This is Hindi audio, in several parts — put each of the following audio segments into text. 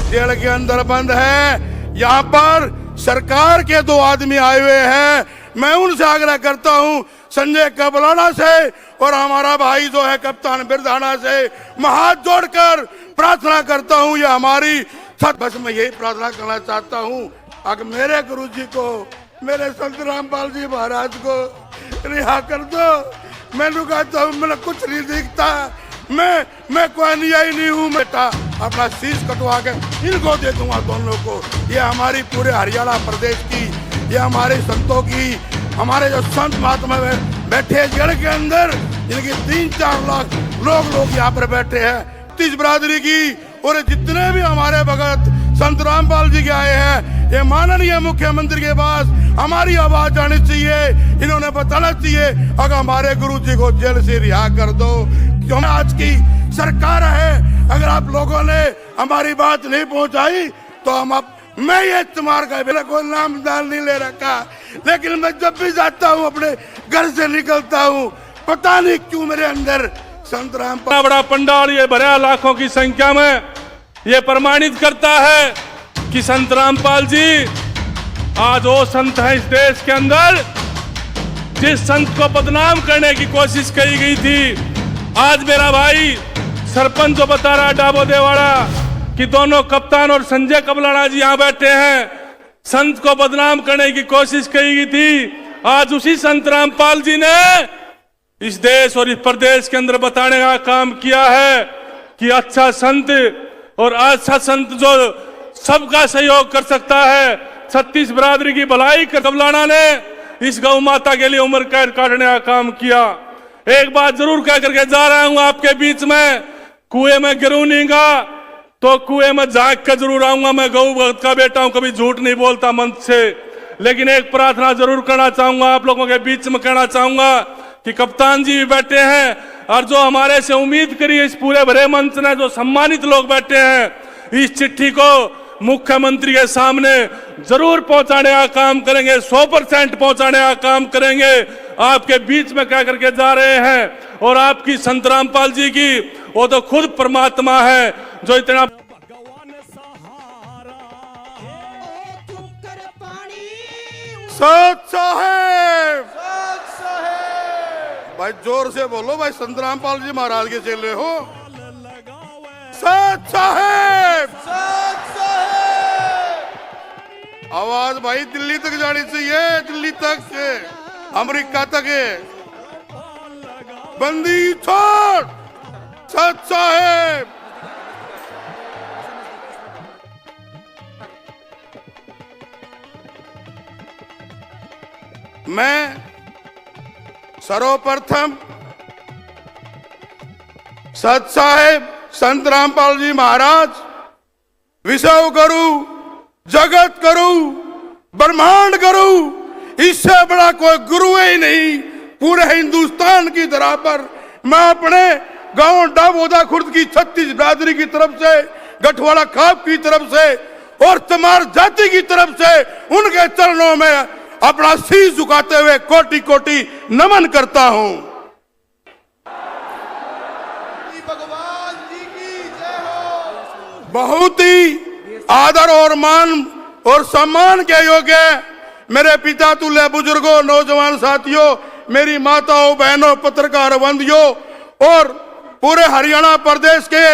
जेल के अंदर बंद है। यहाँ पर सरकार के 2 आदमी आए हुए हैं। मैं उनसे आग्रह करता हूँ, संजय कबलाना से और हमारा भाई जो है कप्तान बिरधाना से मैं हाथ जोड़कर प्रार्थना करता हूँ, ये हमारी बस मैं यही प्रार्थना करना चाहता हूँ, अगर मेरे गुरु जी को, मेरे संत रामपाल जी महाराज को रिहा कर दो। मैं कहता हूँ मैंने कुछ नहीं दिखता, मैं कोई अन्यायी नहीं हूँ। बेटा अपना शीश कटवा के इनको दे दूंगा दोनों को। ये हमारी पूरे हरियाणा प्रदेश की, ये हमारे संतों की, हमारे जो संत महात्मा बैठे जेल के अंदर, इनकी 3-4 लाख लोग यहाँ पर बैठे हैं। 30 बिरादरी की और जितने भी हमारे भगत संत रामपाल जी के आए हैं, ये माननीय मुख्यमंत्री के पास हमारी आवाज आनी चाहिए। इन्होंने बताना चाहिए अगर हमारे गुरु जी को जेल से रिहा कर दो। क्यों आज की सरकार है, अगर आप लोगों ने हमारी बात नहीं पहुंचाई तो मैं ये तुम्हार का मेरा कोई नामदान नहीं ले रखा, लेकिन मैं जब भी जाता हूँ अपने घर से निकलता हूँ, पता नहीं क्यों मेरे अंदर संत रामपाल बड़ा पंडाल ये भरा लाखों की संख्या में, ये प्रमाणित करता है कि संत रामपाल जी आज वो संत है इस देश के अंदर जिस संत को बदनाम करने की कोशिश की गई थी। आज मेरा भाई सरपंच जो बता रहा डाबो देवाड़ा कि दोनों कप्तान और संजय कबलाना जी यहाँ बैठे हैं, संत को बदनाम करने की कोशिश की गई थी। आज उसी संत रामपाल जी ने इस देश और इस प्रदेश के अंदर बताने का काम किया है कि अच्छा संत और अच्छा संत जो सबका सहयोग कर सकता है। 36 बिरादरी की भलाई कर कबलाना ने इस गौ माता के लिए उम्र कैद काटने का काम किया। एक बात जरूर कह करके जा रहा हूं आपके बीच में, कुएं में गिरूं नहींगा तो कुएं में झांक कर जरूर आऊंगा। मैं गौ भक्त का बेटा हूं, कभी झूठ नहीं बोलता मंच से, लेकिन एक प्रार्थना जरूर करना चाहूंगा, आप लोगों के बीच में कहना चाहूंगा कि कप्तान जी भी बैठे हैं और जो हमारे से उम्मीद करी इस पूरे भरे मंच ने, जो सम्मानित लोग बैठे हैं, इस चिट्ठी को मुख्यमंत्री के सामने जरूर पहुंचाने का काम करेंगे, 100% पहुंचाने का काम करेंगे। आपके बीच में कह करके जा रहे हैं। और आपकी संत रामपाल जी की, वो तो खुद परमात्मा है जो इतना सत साहेब, भाई जोर से बोलो भाई, संत रामपाल जी महाराज के चेले हो। सत साहेब, आवाज भाई दिल्ली तक जानी चाहिए, दिल्ली तक, अमेरिका तक। बंदी छोड़ सत साहेब। मैं सर्वप्रथम सत साहेब संत रामपाल जी महाराज विश्व गुरु, जगत गुरु, ब्रह्मांड गुरु, इससे बड़ा कोई गुरु ही नहीं पूरे हिंदुस्तान की धरा पर। मैं अपने गांव डाबोदा खुर्द की 36 बिरादरी की तरफ से, गठवाड़ा खाप की तरफ से और तमार जाति की तरफ से उनके चरणों में अपना शीश झुकाते हुए कोटि कोटि नमन करता हूं। भगवान जी की जय हो। बहुत ही आदर और मान और सम्मान के योग्य मेरे पिता तुल्य बुजुर्गों, नौजवान साथियों, मेरी माताओं, बहनों, पत्रकार बंधियों और पूरे हरियाणा प्रदेश के,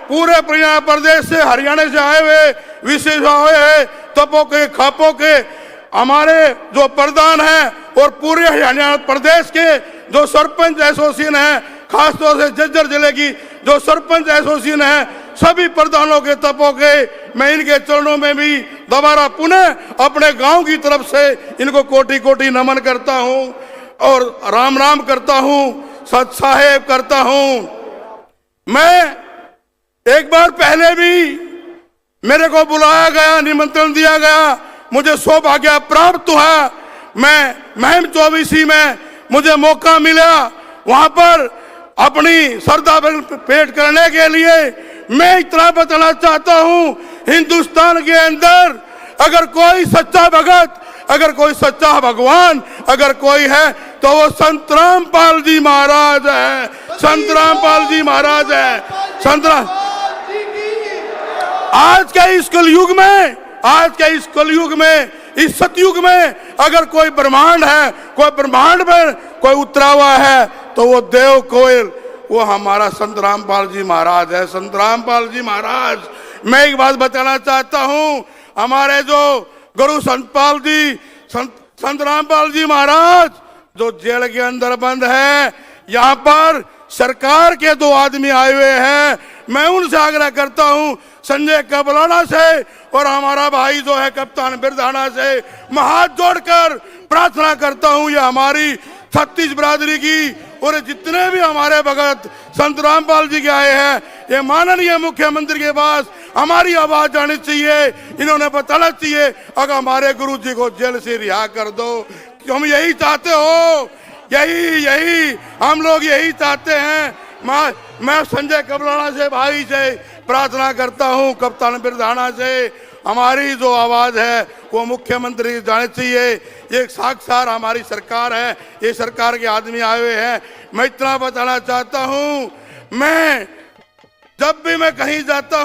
पूरे हरियाणा प्रदेश से, हरियाणा से आए हुए, विशेष आए हैं तपों के, खापों के हमारे जो प्रधान हैं और पूरे हरियाणा प्रदेश के जो सरपंच एसोसिएशन हैं, खासतौर से झज्जर जिले की जो सरपंच एसोसिएशन है, सभी प्रधानों के तपों के मैं इनके चरणों में भी दोबारा पुनः अपने गांव की तरफ से इनको कोटि कोटि नमन करता हूं और राम राम करता हूं, सत साहेब करता हूं। मैं एक बार पहले भी मेरे को बुलाया गया, निमंत्रण दिया गया, मुझे सौभाग्य प्राप्त हुआ। मैं महम 24 में मुझे मौका मिला वहां पर अपनी श्रद्धा पेश करने के लिए। मैं इतना बताना चाहता हूं, हिंदुस्तान के अंदर अगर कोई सच्चा भगत, अगर कोई सच्चा भगवान अगर कोई है तो वो संत रामपाल जी महाराज है, संत रामपाल जी महाराज है। संत आज के इस कलयुग में, आज के इस कलयुग में, इस सतयुग में अगर कोई ब्रह्मांड है, कोई ब्रह्मांड में कोई उतरा हुआ है तो वो देव कोयल, वो हमारा संत रामपाल जी महाराज है। संत रामपाल जी महाराज, मैं एक बात बताना चाहता हूं, हमारे जो गुरु संतपाल जी, संत रामपाल जी महाराज जो जेल के अंदर बंद है, यहाँ पर सरकार के 2 आदमी आए हुए हैं। मैं उनसे आग्रह करता हूं, संजय कबलाना से और हमारा भाई जो है कप्तान बिरधाना से मैं हाथ जोड़कर प्रार्थना करता हूं, ये हमारी 36 बिरादरी की और जितने भी हमारे भगत संत रामपाल जी के आए हैं, ये माननीय मुख्यमंत्री के पास हमारी आवाज जानी चाहिए। इन्होंने बताना चाहिए अगर हमारे गुरु जी को जेल से रिहा कर दो। हम यही चाहते हो, यही हम लोग यही चाहते हैं। मैं संजय कबलाना से भाई से प्रार्थना करता हूं, कप्तान बिरधाना से हमारी जो आवाज है वो मुख्यमंत्री को जानी चाहिए। ये साक्षात हमारी सरकार है, ये सरकार के आदमी आए हुए हैं। मैं इतना बताना चाहता हूं, मैं जब भी मैं कहीं जाता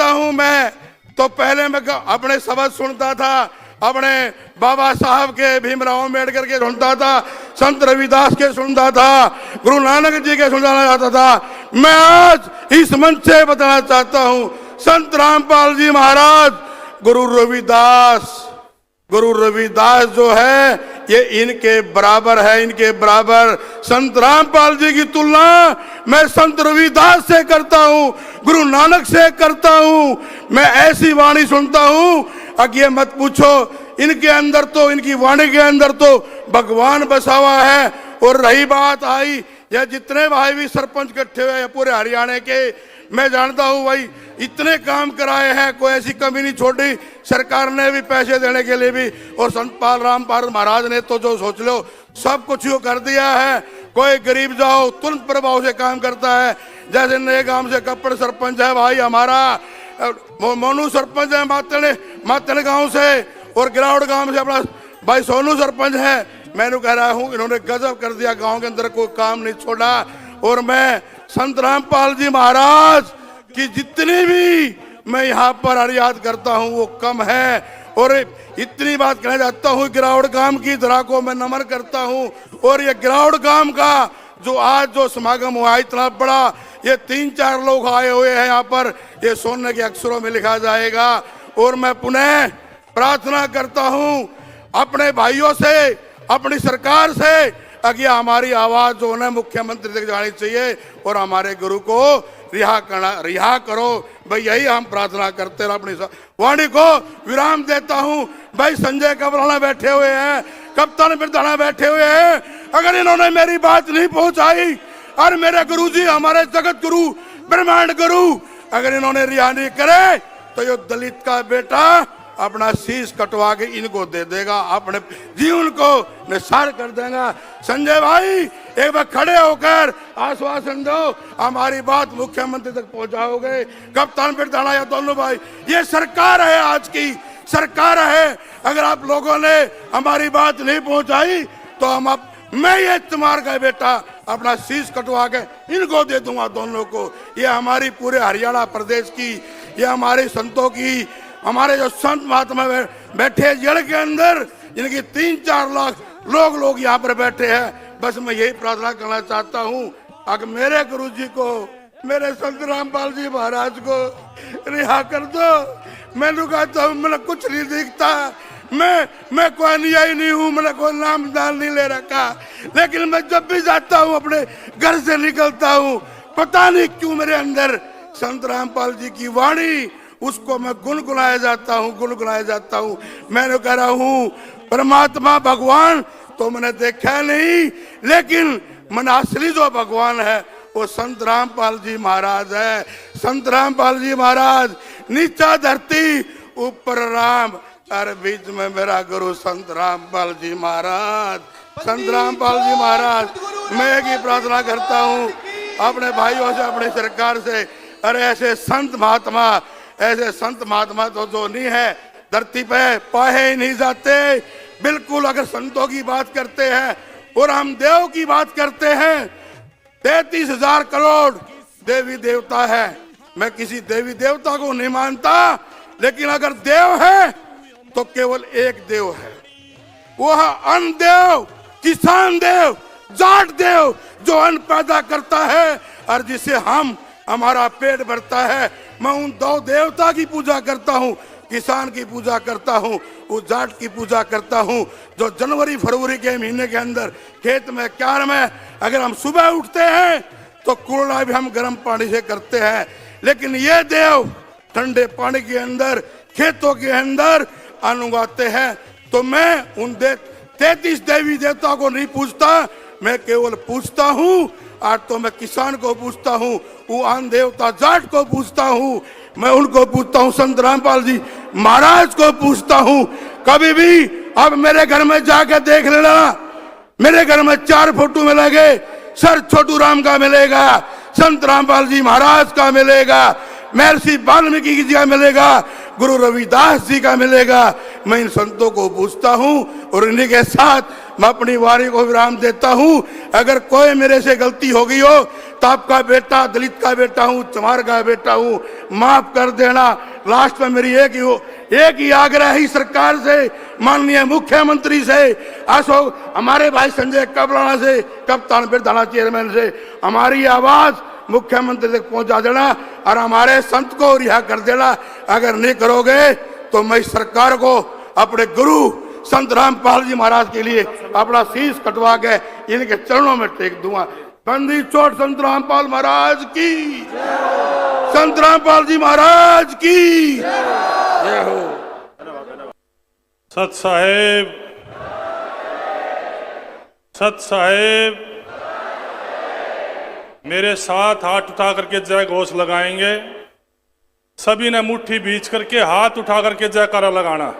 हूं मैं तो पहले मैं अपने शब्द सुनता था, अपने बाबा साहब के, भीमराव अम्बेडकर के सुनता था, संत रविदास के सुनता था, गुरु नानक जी के सुनना चाहता था। मैं आज इस मंच से बताना चाहता हूं, संत रामपाल जी महाराज, गुरु रविदास जो है ये इनके बराबर है, इनके बराबर। संत रामपाल जी की तुलना मैं संत रविदास से करता हूं, गुरु नानक से करता हूं। मैं ऐसी वाणी सुनता हूं, अब ये मत पूछो, इनके अंदर तो, इनकी वाणी के अंदर तो भगवान बसा हुआ है। और रही बात आई या जितने भाई भी सरपंच इकट्ठे हुए पूरे हरियाणा के, मैं जानता हूं भाई इतने काम कराए हैं, कोई ऐसी कमी नहीं छोड़ी। सरकार ने भी पैसे देने के लिए भी, और संतपाल रामपाल महाराज ने तो जो सोच लो सब कुछ यो कर दिया है। कोई गरीब जाओ तुरंत प्रभाव से काम करता है। जैसे नए गांव से कप्पड़ सरपंच है भाई हमारा, मोनू सरपंच है मातने गांव से, और गिरावड़ गांव से अपना भाई सोनू सरपंच है। मैंने कह रहा हूं इन्होंने गजब कर दिया, गांव के अंदर कोई काम नहीं छोड़ा। और मैं संत रामपाल जी महाराज की जितनी भी मैं यहाँ पर हरियात करता हूँ वो कम है। और इतनी बात कहना चाहता हूँ, गिरावड़ गांव की धरा को मैं नमन करता हूँ। और ये गिरावड़ गांव का जो आज जो समागम हुआ इतना बड़ा, ये 3-4 लोग आए हुए हैं यहाँ पर, ये सोने के अक्षरों में लिखा जाएगा। और मैं पुनः प्रार्थना करता हूँ अपने भाइयों से, अपनी सरकार से, अगर हमारी आवाज जो है मुख्यमंत्री तक जानी चाहिए और हमारे गुरु को रिहा करो भाई, यही हम प्रार्थना करते रहे। अपनी वाणी को विराम देता हूं। भाई संजय कबलाना बैठे हुए हैं, कप्तान बिरधाना बैठे हुए हैं, अगर इन्होंने मेरी बात नहीं पहुंचाई और मेरे गुरु जी, हमारे जगत गुरु, ब्रह्मांड गुरु, अगर इन्होंने रिहा नहीं करे तो ये दलित का बेटा अपना शीश कटवा के इनको दे देगा, अपने जीवन को निसार कर देगा। संजय भाई एक बार खड़े होकर आश्वासन दो, हमारी बात मुख्यमंत्री तक पहुंचाओगे। कप्तान बिरधाना या दोनों भाई, ये सरकार है, आज की सरकार है। अगर आप लोगों ने हमारी बात नहीं पहुंचाई तो मैं ये तुम्हार का बेटा अपना शीश कटवा के इनको दे दूंगा दोनों को। ये हमारी पूरे हरियाणा प्रदेश की, ये हमारे संतों की, हमारे जो संत महात्मा बैठे जेल के अंदर, जिनकी 3-4 लाख लोग यहाँ पर बैठे हैं। बस मैं यही प्रार्थना करना चाहता हूँ, अगर मेरे गुरु जी को, मेरे संत रामपाल जी महाराज को रिहा कर दो। मैंने कहता हूँ मैंने कुछ नहीं दिखता, मैं कोई अनुयायी नहीं हूँ, मैंने कोई नाम दान नहीं ले रखा, लेकिन मैं जब भी जाता हूँ अपने घर से निकलता हूँ, पता नहीं क्यों मेरे अंदर संत रामपाल जी की वाणी, उसको मैं गुनगुनाया जाता हूँ। मैंने कह रहा हूँ परमात्मा भगवान तो मैंने देखा नहीं, लेकिन मैंने असली जो भगवान है वो संत रामपाल जी महाराज है। संत रामपाल जी महाराज, नीचा धरती ऊपर राम, और बीच में मेरा गुरु संत रामपाल जी महाराज। संत रामपाल जी महाराज, मैं एक ही प्रार्थना करता हूँ अपने भाइयों से, अपनी सरकार से, अरे ऐसे संत महात्मा तो जो नहीं है धरती पे पाए ही नहीं जाते। बिल्कुल अगर संतों की बात करते हैं और हम देव की बात करते हैं, 33,000 करोड़ देवी देवता है, मैं किसी देवी देवता को नहीं मानता, लेकिन अगर देव है तो केवल एक देव है, वह अन्न देव, किसान देव, जाट देव, जो अन्न पैदा करता है और जिसे हमारा पेट भरता है। मैं उन दो देवता की पूजा करता हूँ, किसान की पूजा करता हूँ, उस जाट की पूजा करता हूँ जो जनवरी फरवरी के महीने के अंदर खेत में क्यार में अगर हम सुबह उठते हैं तो कुल्ला भी हम गर्म पानी से करते हैं, लेकिन ये देव ठंडे पानी के अंदर खेतों के अंदर अन्न उगाते हैं। तो मैं उन 33 देवी देवता को नहीं पूछता, मैं केवल पूछता हूँ, आज तो मैं किसान को पूछता हूँ, वो अन्न देवता जाट को पूछता हूँ, मैं उनको पूछता हूँ, संत रामपाल जी महाराज को पूछता हूँ। कभी भी अब मेरे घर में जाके देख लेना, मेरे घर में 4 फोटो मिलेंगे, सर छोटू राम का मिलेगा, संत रामपाल जी महाराज का मिलेगा, महर्षि वाल्मीकि जी का मिलेगा, गुरु रविदास जी का मिलेगा। मैं इन संतों को पूछता हूँ और इन्हीं के साथ मैं अपनी वारी को विराम देता हूँ। अगर कोई मेरे से गलती हो गई हो तो आपका बेटा दलित का बेटा हूँ, चमार का बेटा हूँ, माफ कर देना। लास्ट में मेरी एक ही आग्रह है सरकार से, माननीय मुख्यमंत्री से, अशोक हमारे भाई संजय कबलाना से, कप्तान बिरधाना चेयरमैन से हमारी आवाज मुख्यमंत्री तक पहुंचा देना और हमारे संत को रिहा कर देना। अगर नहीं करोगे तो मैं सरकार को अपने गुरु संत रामपाल जी महाराज के लिए अपना शीश कटवा के इनके चरणों में टेक दूंगा। बंदी छोड़ संत रामपाल महाराज की, संत रामपाल जी महाराज की जय हो। सत साहेब, सत साहेब, मेरे साथ हाथ उठा करके जय घोष लगाएंगे। सभी ने मुट्ठी बीच करके हाथ उठा करके जयकारा लगाना।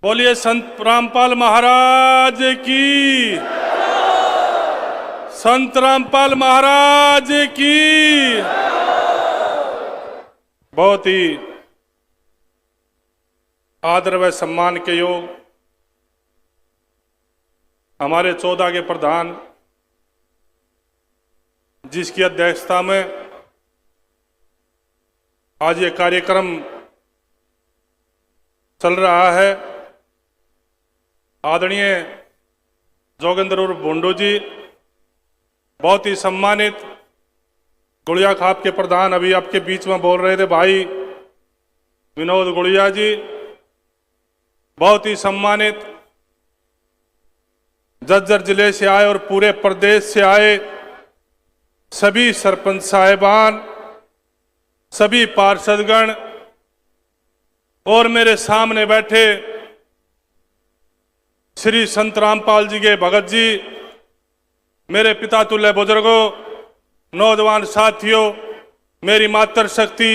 बोलिए संत रामपाल महाराज की, संत रामपाल महाराज की। बहुत ही आदर व सम्मान के योग हमारे 14 के प्रधान, जिसकी अध्यक्षता में आज ये कार्यक्रम चल रहा है, आदरणीय जोगेंद्र उर्फ बोंडो जी, बहुत ही सम्मानित गुड़िया खाप के प्रधान अभी आपके बीच में बोल रहे थे भाई विनोद गुड़िया जी, बहुत ही सम्मानित झज्जर जिले से आए और पूरे प्रदेश से आए सभी सरपंच साहिबान, सभी पार्षदगण और मेरे सामने बैठे श्री संत रामपाल जी के भगत जी, मेरे पिता तुल्य बुजुर्गों, नौजवान साथियों, मेरी मातृशक्ति,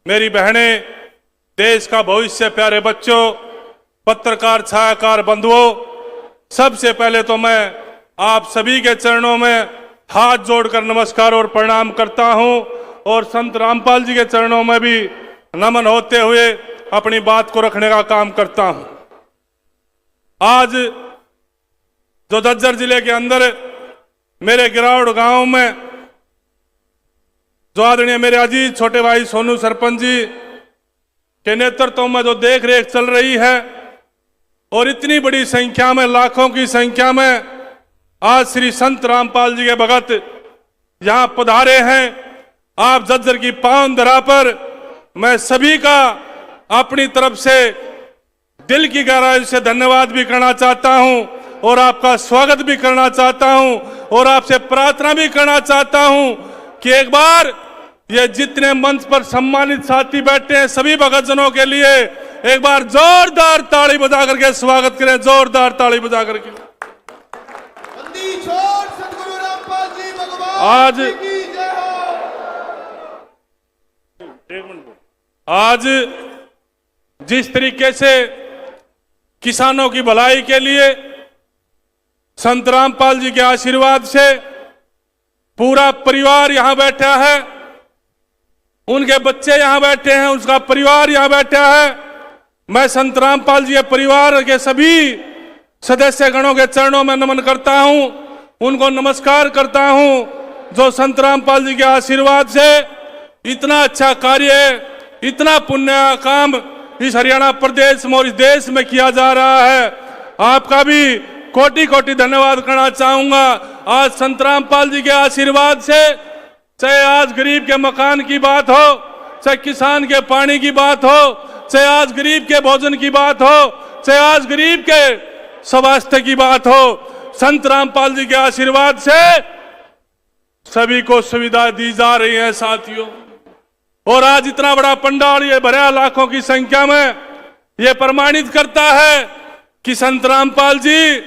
मेरी बहनें, देश का भविष्य, प्यारे बच्चों, पत्रकार छायाकार बंधुओं, सबसे पहले तो मैं आप सभी के चरणों में हाथ जोड़कर नमस्कार और प्रणाम करता हूं और संत रामपाल जी के चरणों में भी नमन होते हुए अपनी बात को रखने का काम करता हूं। आज जो झज्जर जिले के अंदर मेरे गिरावड़ गांव में जो आदरणीय मेरे अजीज छोटे भाई सोनू सरपंच जी के नेतृत्व में जो देख रेख चल रही है और इतनी बड़ी संख्या में, लाखों की संख्या में आज श्री संत रामपाल जी के भगत यहां पधारे हैं। आप झज्जर की पावन धरा पर मैं सभी का अपनी तरफ से दिल की गहराई से धन्यवाद भी करना चाहता हूं और आपका स्वागत भी करना चाहता हूं और आपसे प्रार्थना भी करना चाहता हूं कि एक बार ये जितने मंच पर सम्मानित साथी बैठे हैं सभी भगतजनों के लिए एक बार जोरदार ताली बजा करके स्वागत करें, जोरदार ताली बजा करके। सतगुरु रामपाल जी भगवान आज की जय हो। आज जिस तरीके से किसानों की भलाई के लिए संत रामपाल जी के आशीर्वाद से पूरा परिवार यहां बैठा है, उनके बच्चे यहां बैठे हैं, उसका परिवार यहां बैठा है, मैं संत रामपाल जी के परिवार के सभी सदस्य गणों के चरणों में नमन करता हूं, उनको नमस्कार करता हूं जो संत रामपाल जी के आशीर्वाद से इतना अच्छा कार्य, इतना पुण्य काम इस हरियाणा प्रदेश में और इस देश में किया जा रहा है। आपका भी कोटि कोटि धन्यवाद करना चाहूंगा। आज संत रामपाल जी के आशीर्वाद से, चाहे आज गरीब के मकान की बात हो, चाहे किसान के पानी की बात हो, चाहे आज गरीब के भोजन की बात हो, चाहे आज गरीब के स्वास्थ्य की बात हो, संत रामपाल जी के आशीर्वाद से सभी को सुविधा दी जा रही है साथियों। और आज इतना बड़ा पंडाल ये भरा लाखों की संख्या में, ये प्रमाणित करता है कि संत रामपाल जी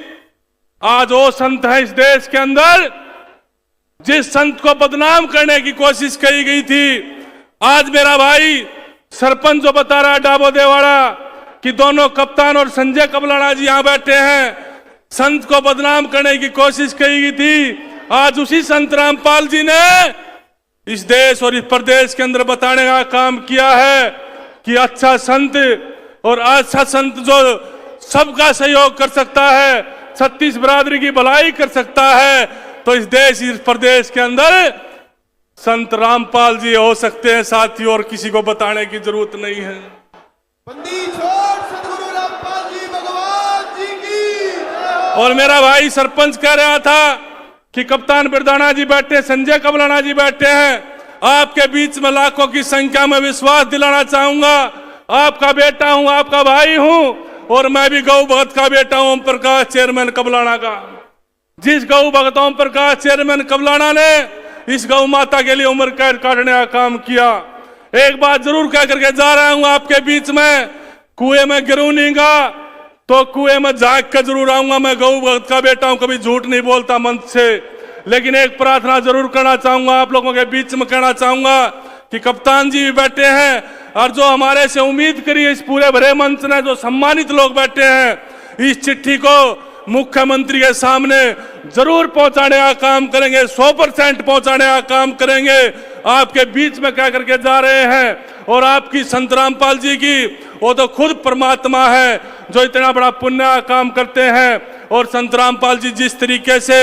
आज वो संत है इस देश के अंदर जिस संत को बदनाम करने की कोशिश की गई थी। आज मेरा भाई सरपंच जो बता रहा है डाबो देवाड़ा कि दोनों कप्तान और संजय कबलाना जी यहां बैठे हैं, संत को बदनाम करने की कोशिश की गई थी। आज उसी संत रामपाल जी ने इस देश और इस प्रदेश के अंदर बताने का काम किया है कि अच्छा संत और अच्छा संत जो सबका सहयोग कर सकता है, 36 बिरादरी की भलाई कर सकता है, तो इस देश इस प्रदेश के अंदर संत रामपाल जी हो सकते हैं साथियों, और किसी को बताने की जरूरत नहीं है। बंदी छोड़ सतगुरु रामपाल जी भगवान जी की जय हो। और मेरा भाई सरपंच कह रहा था कि कप्तान बिरदाना जी बैठे, संजय कबलाना जी बैठे हैं, आपके बीच में लाखों की संख्या में विश्वास दिलाना चाहूंगा। आपका बेटा हूं, आपका भाई हूं, और मैं भी गौ भगत का बेटा हूं, ओम प्रकाश चेयरमैन कबलाना का। जिस गौ भगत ओम प्रकाश चेयरमैन कबलाना ने इस गौ माता के लिए उम्र कैद काटने का काम किया। एक बात जरूर कह करके जा रहा हूं आपके बीच में, कुएं में गिरूं नहींगा तो कुएं में झांक कर जरूर आऊंगा। मैं गौ भगत का बेटा हूं, कभी झूठ नहीं बोलता मंच से। लेकिन एक प्रार्थना जरूर करना चाहूंगा, आप लोगों के बीच में कहना चाहूंगा कि कप्तान जी भी बैठे हैं, और जो हमारे से उम्मीद करी इस पूरे भरे मंच ने, जो सम्मानित लोग बैठे हैं, इस चिट्ठी को मुख्यमंत्री के सामने जरूर पहुंचाने का काम करेंगे, 100% पहुंचाने का काम करेंगे। आपके बीच में कह करके जा रहे हैं। और आपकी संत रामपाल जी की, वो तो खुद परमात्मा है जो इतना बड़ा पुण्य का काम करते हैं। और संत रामपाल जी जिस तरीके से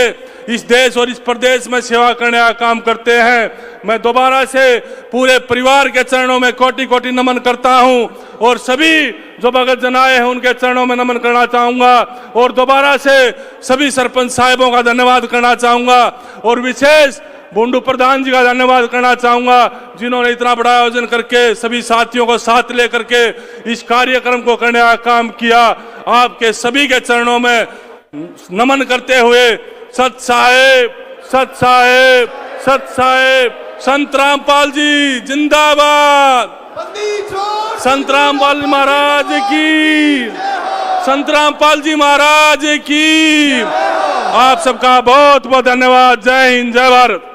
इस देश और इस प्रदेश में सेवा करने का काम करते हैं, मैं दोबारा से पूरे परिवार के चरणों में कोटि कोटि नमन करता हूं। और सभी जो भगत जन आए हैं उनके चरणों में नमन करना चाहूंगा। और दोबारा से सभी सरपंच साहिबों का धन्यवाद करना चाहूंगा, और विशेष बुंडू प्रधान जी का धन्यवाद करना चाहूंगा, जिन्होंने इतना बड़ा आयोजन करके सभी साथियों को साथ लेकर के इस कार्यक्रम को करने का काम किया। आपके सभी के चरणों में नमन करते हुए सत साहेब, सत साहेब, सत साहेब, संत रामपाल जी जिंदाबाद, बंदी छोड़ संत रामपाल जी महाराज की, संत रामपाल जी महाराज की। आप सबका बहुत बहुत धन्यवाद। जय हिंद, जय भारत।